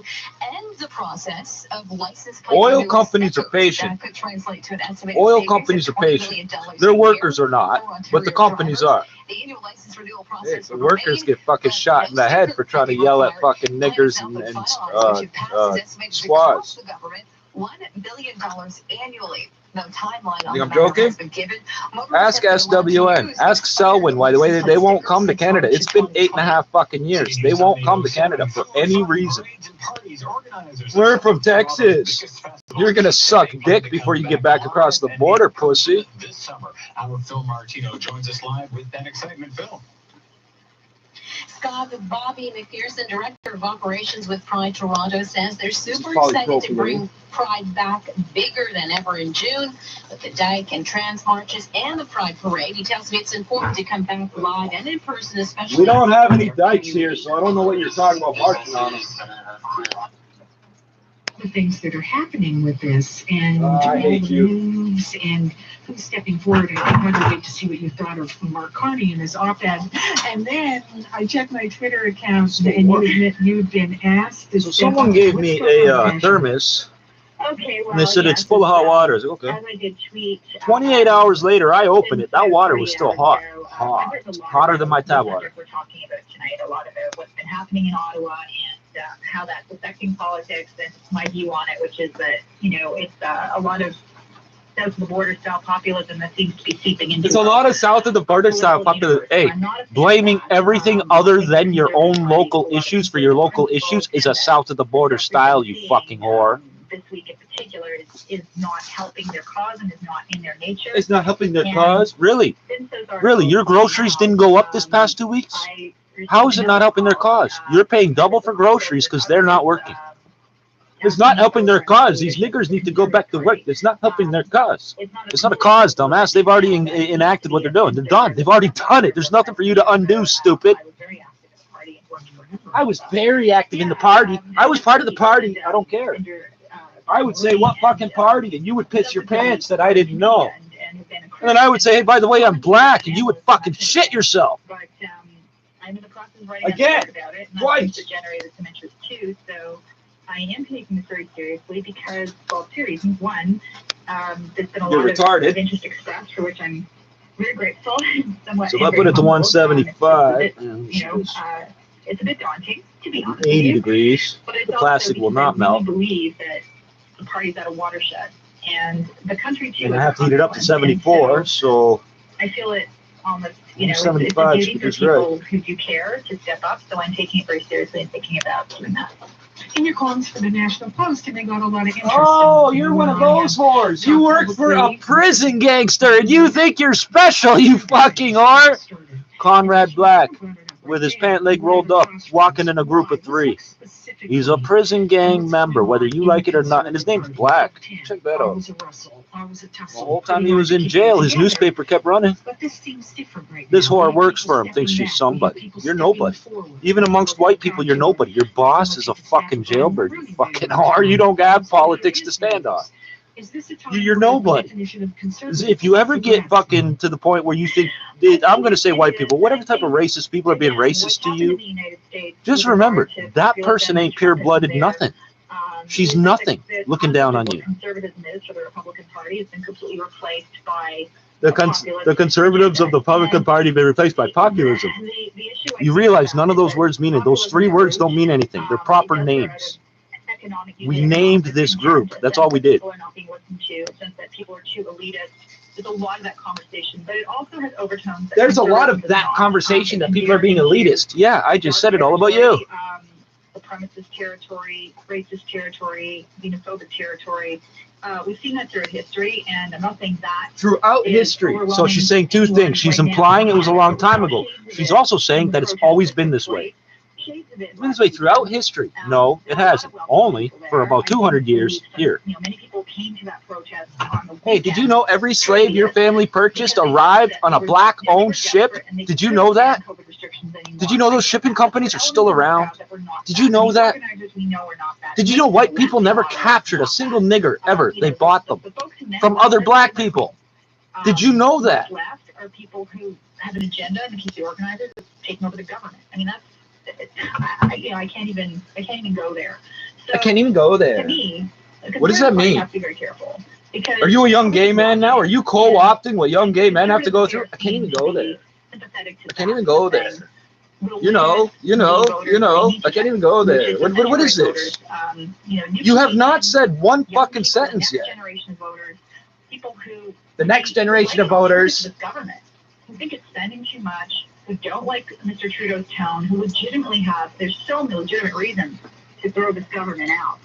end the process of license plate Oil renewals. companies are patient. That could translate to an estimated Oil savings companies of are $20 patient. million Their a year workers are not, for but the Ontario companies drivers. are. The annual license renewal Hey, process the will workers remain, get fucking but shot in the head for trying to yell at fucking niggers and squads. The government $1 billion annually. No timeline on Think I'm the matter joking? has been given. Ask SWN. Ask Selwyn why they won't come to Canada. It's been 8.5 fucking years. They won't come to Canada for any reason. We're from Texas. You're gonna suck dick before you get back across the border, pussy. This summer, our Phil Martino joins us live with that excitement, Phil. Scott Bobby McPherson, Director of Operations with Pride Toronto, says they're super excited to bring Pride back bigger than ever in June with the Dyke and Trans Marches and the Pride Parade. He tells me it's important to come back live and in person, especially. We don't have any dikes here, so I don't know what you're talking about marching on them. The things that are happening with this and I hate the you. moves and who's stepping forward. I can't really wait to see what you thought of Mark Carney and his op-ed. And then I checked my Twitter account and you admit you'd been asked to So someone gave me a thermos. Okay, well, And they said it's full of hot water. I was like, okay. As I did tweet, 28 hours later, I opened it. That water was still hot. Hot. Hotter than my tap water. We're talking about tonight a lot about what's been happening in Ottawa and how that's affecting politics and my view on it, which is that, you know, it's a lot of south of the border style populism that seems to be seeping into. It's a lot of south of the border style populism. Hey, blaming everything other than your own local issues for your local issues is a south of the border style, you fucking whore. This week in particular is not helping their cause and is not in their nature. It's not helping their cause? Really? Really? Your groceries didn't go up this past 2 weeks? How is it not helping their cause? You're paying double for groceries because they're not working. It's not helping their cause. These niggers need to go back to work. It's not helping their cause. It's not a cause, dumbass. They've already enacted what they're doing. They're done. They've already done it. There's nothing for you to undo, stupid. I was very active in the party. I was part of the party. I don't care. I would say, what fucking party? And you would piss your pants that I didn't know. And then I would say, hey, by the way, I'm black. And you would fucking shit yourself. I'm in the process of writing again, about it. And twice. It generated some interest too. So I am taking this very seriously because, well, two reasons. One, there's been a lot of interest expressed, for which I'm very grateful. So I put it to 175. You know, it's a bit daunting, to be honest. 80 degrees. The plastic will not melt. I believe that the party's at a watershed, and the country too. And I have to heat it up to 74. So I feel it almost, you know, it's a 75, duty for that's people who do care to step up. So I'm taking it very seriously and thinking about doing that. In your columns for the National Post, and they got a lot of interest. Oh, you're one of those whores. You work for a prison gangster, and you think you're special, you fucking are. Conrad Black, with his pant leg rolled up, walking in a group of 3. He's a prison gang member, whether you like it or not, and his name's Black. Check that out. The whole time he was in jail, his newspaper kept running. This whore works for him, thinks she's somebody. You're nobody. Even amongst white people, you're nobody. Your boss is a fucking jailbird. You fucking whore. You don't have politics to stand on. You're nobody. If you ever get fucking to the point where you think, I'm going to say white people, whatever type of racist people are being racist to you, just remember, that person ain't pure-blooded nothing. She's nothing looking down on you. Conservatism is for the Republican Party has been completely replaced by The conservatives of the Republican Party have been replaced by populism. You realize none of those words mean it. Those 3 words don't mean anything. They're proper names. We named this group. That's all we did. People are not being listened to, a sense that people are too elitist. There's a lot of that conversation, but it also has overtones. There's a lot of that conversation that people are being elitist. Yeah, I just said it all about you. Supremacist territory, racist territory, xenophobic territory. We've seen that throughout history, and I'm not saying that. Throughout history. So she's saying 2 things. She's implying it was a long time ago. She's also saying that it's always been this way. It's been this way throughout history. No, it hasn't. Only for about 200 years here. Many people came to that protest on the Hey, did you know every slave your family purchased arrived on a black-owned ship? Did you know that? Did you know those shipping companies are still around? Did you know that? Did you know white people never captured a single nigger ever? They bought them from other black people. Did you know that? Left are people who have an agenda and keep the organizers taking over the government. I mean, I can't even go there. So, I can't even go there. To me, what does that mean? You have to be very careful. Are you a young gay man now? Are you co-opting what young gay men have to go through? I can't even go there. I can't even go there. You know. I can't even go there. What is this? You have not said one fucking sentence yet. The next generation of voters. Who think it's spending too much, who don't like Mr. Trudeau's tone, who legitimately there's so many legitimate reasons to throw this government out.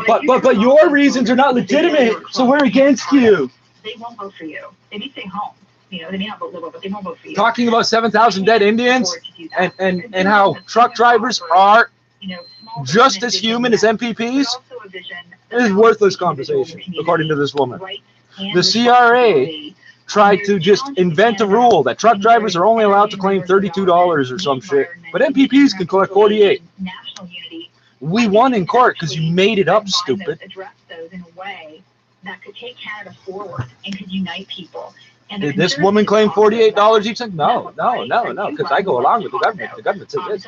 But your reasons are not legitimate, so we're against you. They won't vote for you. They may stay home. You know, they may not vote Liberal, but they won't vote for you. Talking about 7,000 dead Indians and how truck drivers are just as human as MPPs is worthless conversation, according to this woman. The CRA tried to just invent a rule that truck drivers are only allowed to claim $32 or some shit, but MPPs can collect $48. We won in court because you made it up, stupid. Address those in a way that could take Canada forward and could unite people. Did this woman claim $48 each cent? No, because I go along with the government. The government said this.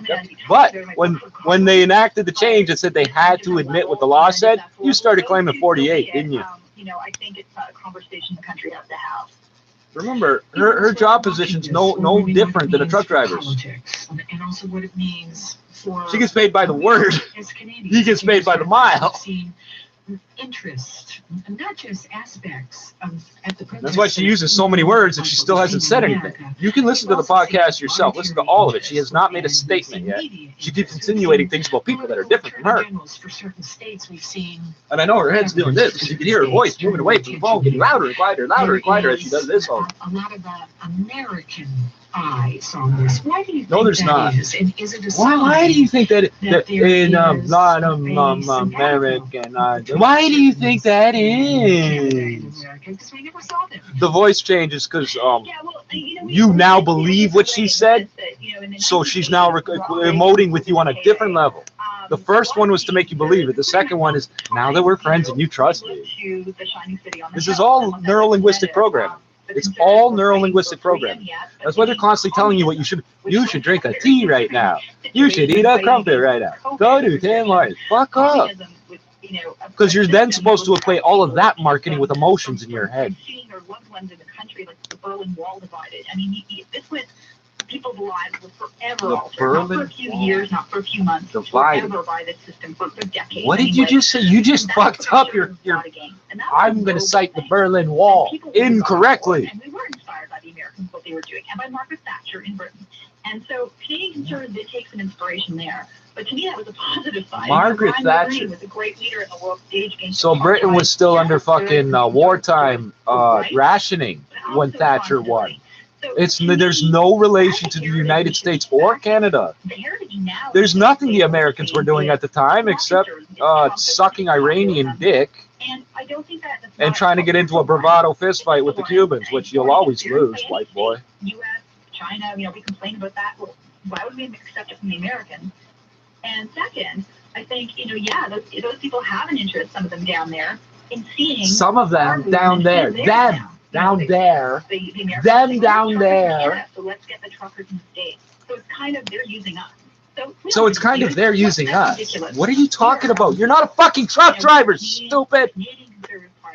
But when they enacted the change and said they had to admit what the law said, you started claiming 48, didn't you? I think it's a conversation the country has to have. Remember, her job position's no different than a truck driver's. And also what it means for she gets paid by the word. He gets paid by the mile. Interest, not just aspects at the That's why she uses so many words and she still hasn't said anything. You can listen to the podcast yourself. Listen to all of it. She has not made a statement yet. She keeps insinuating things about people that are different from her. For certain states, we've seen. And I know her head's doing this because you can hear her voice moving away from the phone, getting louder and quieter as she does this. All. A lot of American eyes on this. Why do you think no, there's that not. is? And is it a why do you think that in not American? Why do you think that is? Because we never saw them. The voice changes because you now believe what she said, so she's now emoting with you on a different level. The first one was to make you believe it. The second one is now that we're friends and you trust me. This is all neuro-linguistic programming. It's all neuro-linguistic programming. That's why they're constantly telling you what you should drink a tea right now. You should eat a crumpet right now. Go to Tim Hortons. Fuck up. Because you're then supposed to equate all of that marketing with emotions in your head. Seeing their loved ones in the country, like the Berlin Wall divided. I mean, this was people's lives were forever altered. Not for a few years, not for a few months, forever by this system for decades. What did you just say? You just fucked up your I'm going to cite the Berlin Wall incorrectly. And we were inspired by the Americans, what they were doing. and by Margaret Thatcher in Britain. And so Canadian Conservatives did take some inspiration there. But to me, that was a positive side. Margaret Thatcher was a great leader in the world stage. So Britain was still under fucking wartime rationing when Thatcher won. There's no relation to the United States or Canada. There's nothing the Americans were doing at the time except sucking Iranian dick and trying to get into a bravado fist fight with the Cubans, which you'll always lose, white boy. U.S., China, we complain about that. Well, why would we accept it from the Americans? And second, I think, those people have an interest, some of them down there, in seeing some of them down there, them down there, them down there. So let's get the truckers in the States. So it's kind of they're using us. So it's kind of they're using us. What are you talking about? You're not a fucking truck driver, stupid.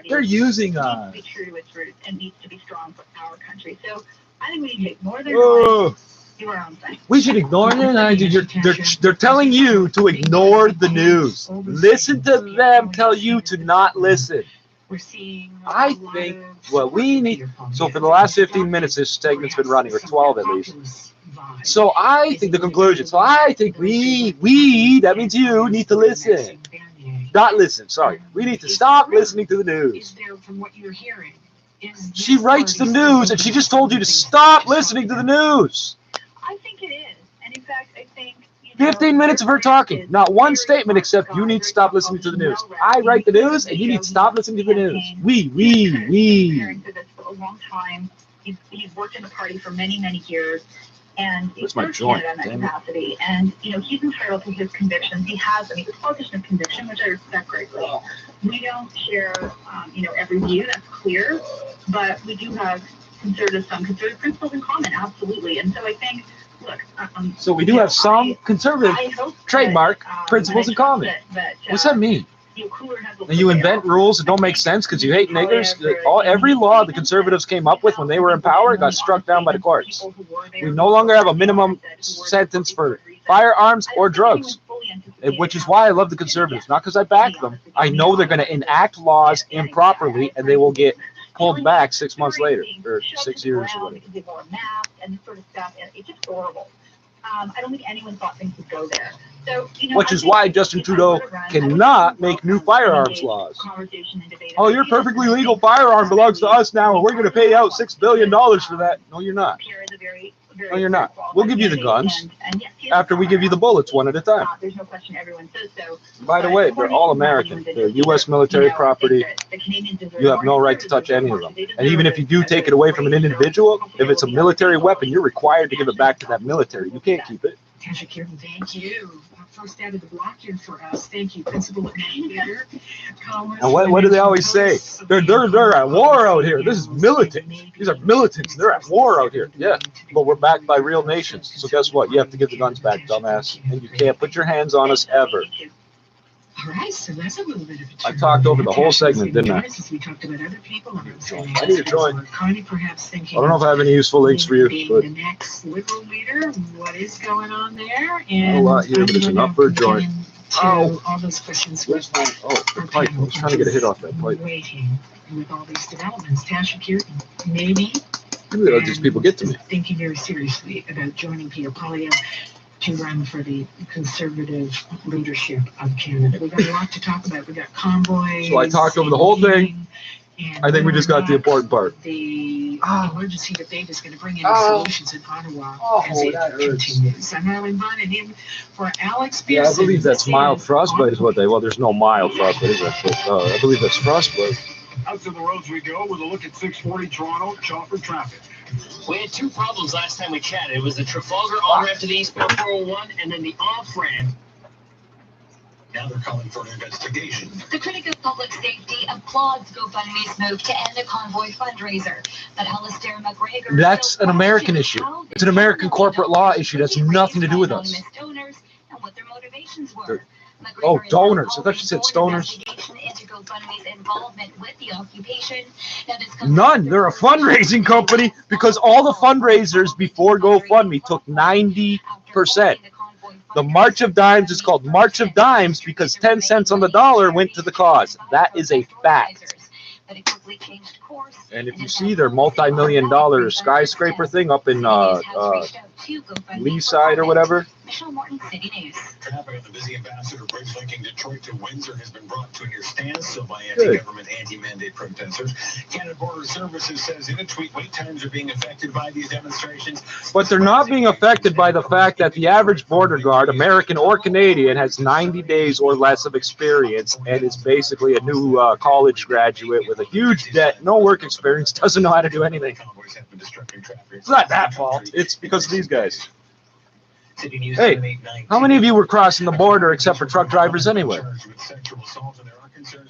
They're using us. Needs to be true to its roots and needs to be strong for our country. So I think we need to ignore their noise. Do our own thing. We should ignore it. They're telling you to ignore the news. Listen to them tell you to not listen. I think what we need. So for the last 15 minutes, this segment's been running, or 12 at least. So I think the conclusion. So I think we, that means you, need to listen. Not listen. Sorry, we need to stop listening to the news. She writes the news, and she just told you to stop listening to the news. I think it is. And in fact, I think 15 minutes of her talking. Not one statement except you need to stop listening to the news. I write the news, and you need to stop listening to the news. We. Preparing for this for a long time. He's worked in the party for many, many years. And he's served Canada in that capacity. And, he's entitled to his convictions. He has, he's a politician of conviction, which I respect greatly. We don't share, every view, that's clear. But we do have some conservative principles in common, absolutely. And so I think, look. So we do have some conservative trademark principles in common. What's that mean? And you invent rules that don't make sense because you hate niggers. Every law the conservatives came up with when they were in power got struck down by the courts. We no longer have a minimum sentence for firearms or drugs, which is why I love the conservatives. Not because I back them. I know they're going to enact laws improperly and they will get pulled back 6 months later, or 6 years or whatever. It's just horrible. I don't think anyone thought things would go there. So, which is why Justin Trudeau cannot make new firearms laws. Oh, your perfectly legal firearm belongs to us now, and we're going to pay out $6 billion for that. No, you're not. No, you're not. We'll give you the guns after we give you the bullets one at a time. There's no question everyone says so. By the way, they're all American. They're U.S. military property. You have no right to touch any of them. And even if you do take it away from an individual, if it's a military weapon, you're required to give it back to that military. You can't keep it. Tasha Kiernan, thank you. First out of the block here for us. Thank you, Principal Administrator. And what do they always say? They're at war out here. This is militant. These are militants. They're at war out here. Yeah, but we're backed by real nations. So guess what? You have to give the guns back, dumbass. And you can't put your hands on us ever. All right, so that's a little bit of a I talked over the whole segment, didn't I? We talked about other people. I need to join. Perhaps thinking I don't know if I have any useful links for you, but the next liberal leader, what is going on there? And a lot here, but it's enough for a join. Oh, all those questions. Where's my the pipe? I was trying to get a hit off that pipe. Waiting with all these developments, Tasha Kiernan, maybe these people get to me. Thinking very seriously about joining Peter Poilievre to run for the Conservative leadership of Canada. We've got a lot to talk about. We've got convoys. So I talked over the whole thing. I think we just got the important part. The emergency debate is going to bring in the solutions in Ottawa as it continues. I'm now invited in for Alex Pearson. Yeah, I believe that's mild frostbite is what they. Well, there's no mild frostbite, is there? But, I believe that's frostbite. Out to the roads we go with a look at 640 Toronto chopper traffic. We had two problems last time we chatted. It was the Trafalgar on-ramp to the eastbound 401 and then the off-ramp. Now they're calling for an investigation. The critic of public safety applauds GoFundMe's move to end the convoy fundraiser. But Alistair McGregor... That's an American issue. It's an American corporate law issue. That's nothing to do with us. Donors and what their motivations were. Oh, donors. I thought you said stoners. None. They're a fundraising company because all the fundraisers before GoFundMe took 90%. The March of Dimes is called March of Dimes because 10 cents on the dollar went to the cause. That is a fact. but it quickly changed course. And if you see their multi-million-dollar skyscraper thing up in Lee side or whatever. Michelle Morton, City News. Traffic on the busy Ambassador Bridge linking Detroit to Windsor has been brought to a near standstill by anti-government, anti-mandate protesters. Canada Border Services says in a tweet, wait times are being affected by these demonstrations. But they're not being affected by the fact that the average border guard, American or Canadian, has 90 days or less of experience and is basically a new college graduate with a huge debt, no work experience, doesn't know how to do anything. It's not that fault. It's because of these guys. Hey, how many of you were crossing the border except for truck drivers anyway?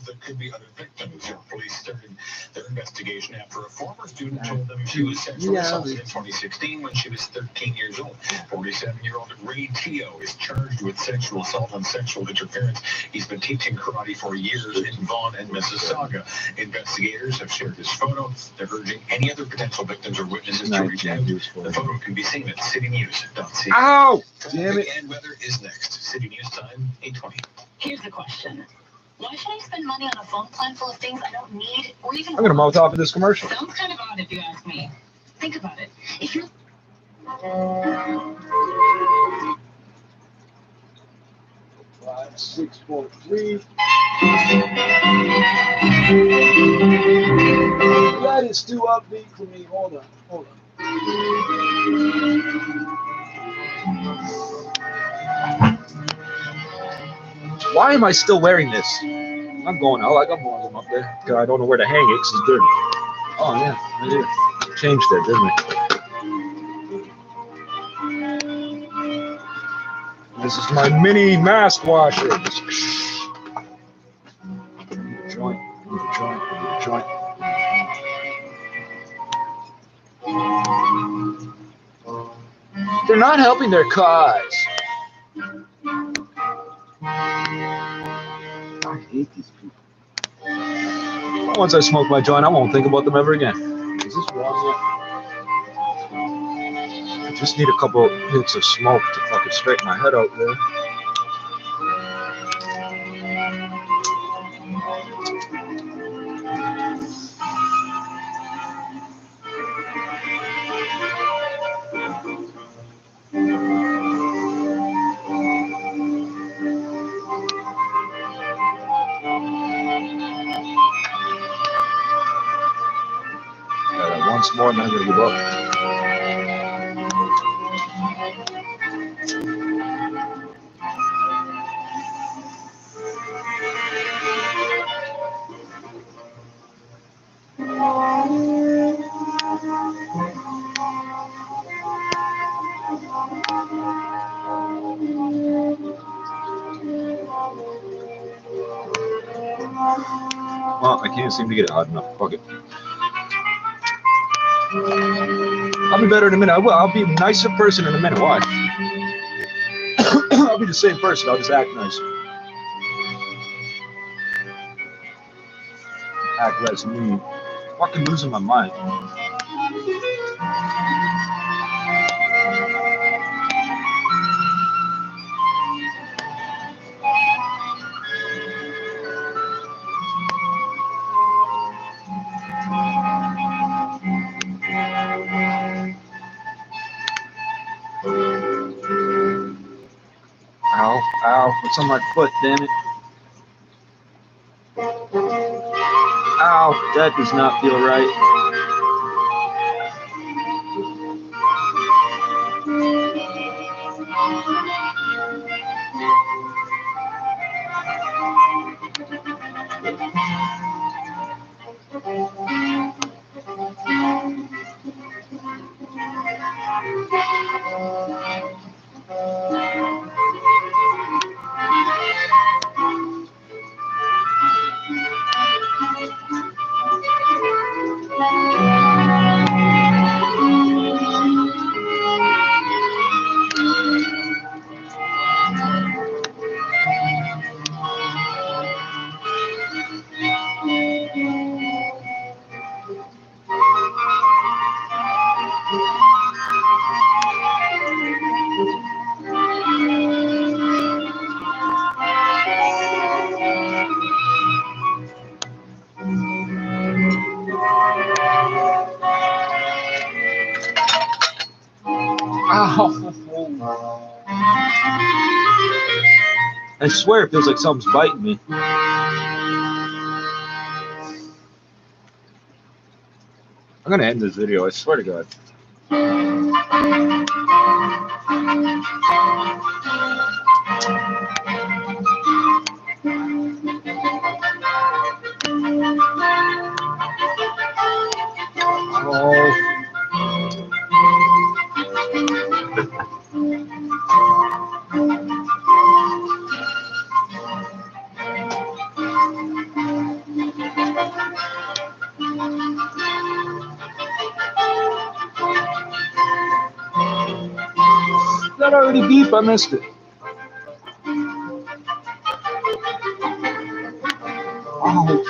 There could be other victims. Police started their investigation after a former student told them she was sexually assaulted in 2016 when she was 13 years old. 47-year-old Ray Teo is charged with sexual assault and sexual interference. He's been teaching karate for years in Vaughan and Mississauga. Investigators have shared his photo. They're urging any other potential victims or witnesses to reach out. The photo can be seen at citynews.ca. Ow! Damn it. And weather is next. City News Time, 8:20. Here's the question. Why should I spend money on a phone plan full of things I don't need or even I'm going to mouth off of this commercial. Sounds kind of odd if you ask me. Think about it. If you're... 6.3. That is too upbeat for me. Hold on. Why am I still wearing this? I'm going out like I'm one of them up there. God, I don't know where to hang it because it's dirty. Oh, yeah. I did. Changed that, didn't I? This is my mini mask washer. Need a joint. They're not helping their cause. I hate these people. Once I smoke my joint, I won't think about them ever again. Is this warm yet? I just need a couple hits of smoke to fucking straighten my head out there. Once more, and then I'm going to give up. Well, I can't seem to get it hot enough. Fuck it. I'll be better in a minute. I will. I'll be a nicer person in a minute. Why? I'll be the same person. I'll just act nice. Act less mean. Fucking losing my mind. Ow, what's on my foot, damn it. Ow, that does not feel right. I swear it feels like something's biting me. I'm gonna end this video, I swear to God. Oh. Did that already beep? I missed it. Oh.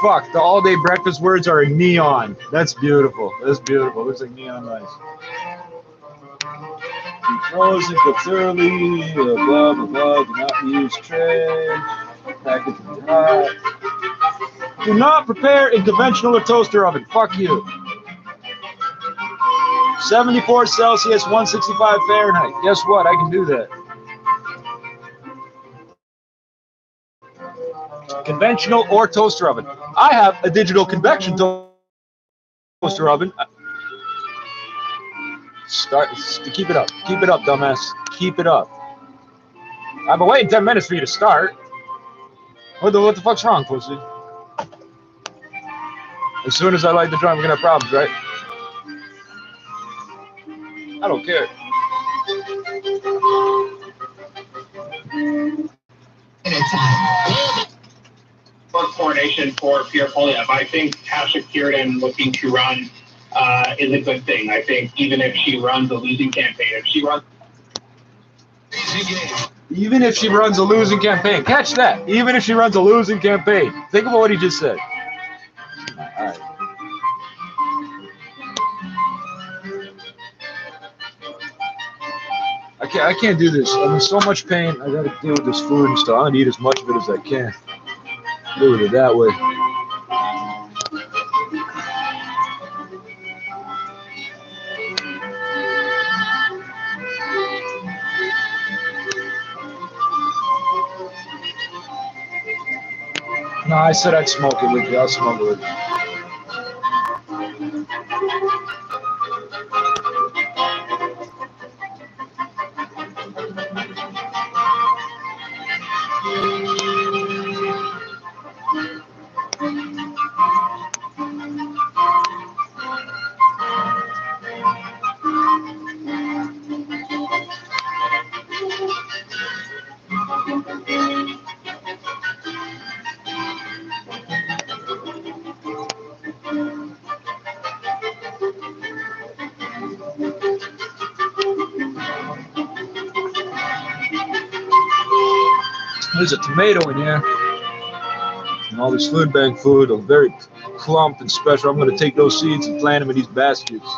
Fuck, the all-day breakfast words are in neon. That's beautiful. That's beautiful. Looks like neon lights. Frozen, cooked early, blah, blah, blah. Do not use trash. Package hot. Do not prepare in conventional or toaster oven. Fuck you. 74 Celsius, 165 Fahrenheit. Guess what? I can do that. Conventional or toaster oven. I have a digital convection toaster oven. Keep it up. Keep it up, dumbass. Keep it up. I've been waiting 10 minutes for you to start. What the fuck's wrong, pussy? As soon as I light the drum, we're gonna have problems, right? I don't care. Coordination for Pierre Poilievre. I think Tasha Kiernan looking to run is a good thing. I think even if she runs a losing campaign, Even if she runs a losing campaign, catch that. Even if she runs a losing campaign, think about what he just said. All right. I can't do this. I'm in so much pain. I gotta deal with this food and stuff. I'm gonna eat as much of it as I can. Do it that way. No, I said I'd smoke it with you. I'll smoke it with you. There's a tomato in here. And all this food bank food, are very plump and special. I'm going to take those seeds and plant them in these baskets.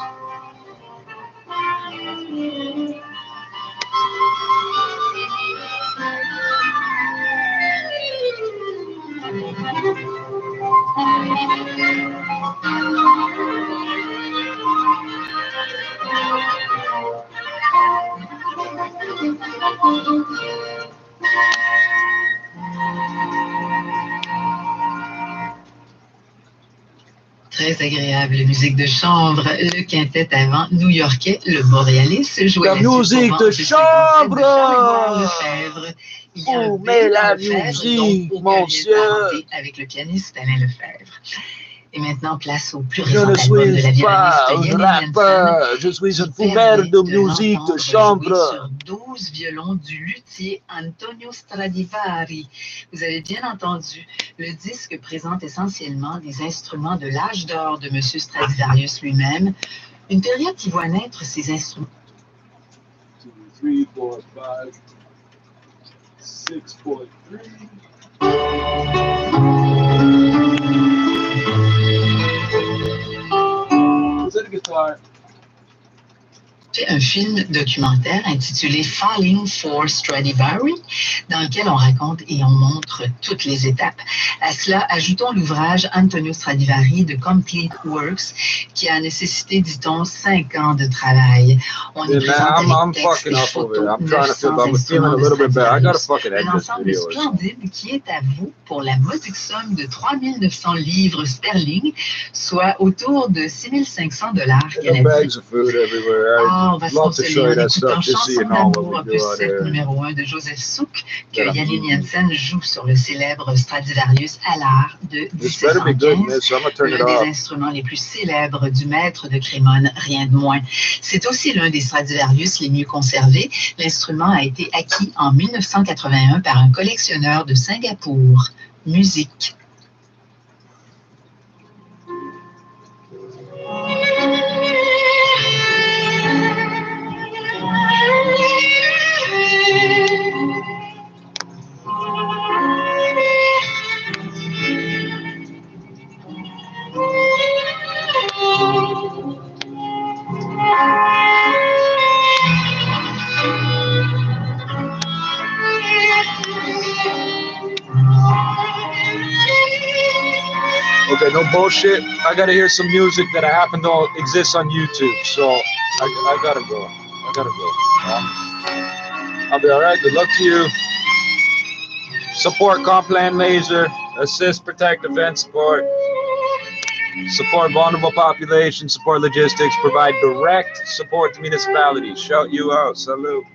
Très agréable musique de chambre, le quintet avant new-yorkais, le Borealis, jouait la musique de chambre. Oh, mais la musique, mon Dieu. Avec le pianiste Alain Lefebvre. Et maintenant, place au plus récent album de la violoniste rappeur, je suis un fumeur de musique de chambre. Sur 12 violons du luthier Antonio Stradivari. Vous avez bien entendu, le disque présente essentiellement des instruments de l'âge d'or de M. Stradivarius lui-même, une période qui voit naître ces instruments. 2, 3, 4, 5, 6.3. Is that a guitar? un film documentaire intitulé Falling for Stradivari, dans lequel on raconte et on montre toutes les étapes. À cela, ajoutons l'ouvrage Antonio Stradivari de Complete Works, qui a nécessité, dit-on, 5 ans de travail. On y présente avec texte et photos 900 instruments de Stradivarius, un ensemble splendide qui est à vous pour la modique somme de 3 900 livres sterling, soit autour de 6 500 $ canadiens. On va se consoler en écoutant Chanson d'amour, opus 7, numéro 1 de Joseph Souck, que Janine Jensen joue sur le célèbre Stradivarius à l'art de 1715, l'un des instruments les plus célèbres du maître de Crémone, rien de moins. C'est aussi l'un des Stradivarius les mieux conservés. L'instrument a été acquis en 1981 par un collectionneur de Singapour. Musique. Okay, no bullshit. I gotta hear some music that I happen to exist on YouTube, so I gotta go. I'll be all right. Good luck to you. Support Complan Laser. Assist, protect, defend, support. Support vulnerable population. Support logistics. Provide direct support to municipalities. Shout you out. Salute.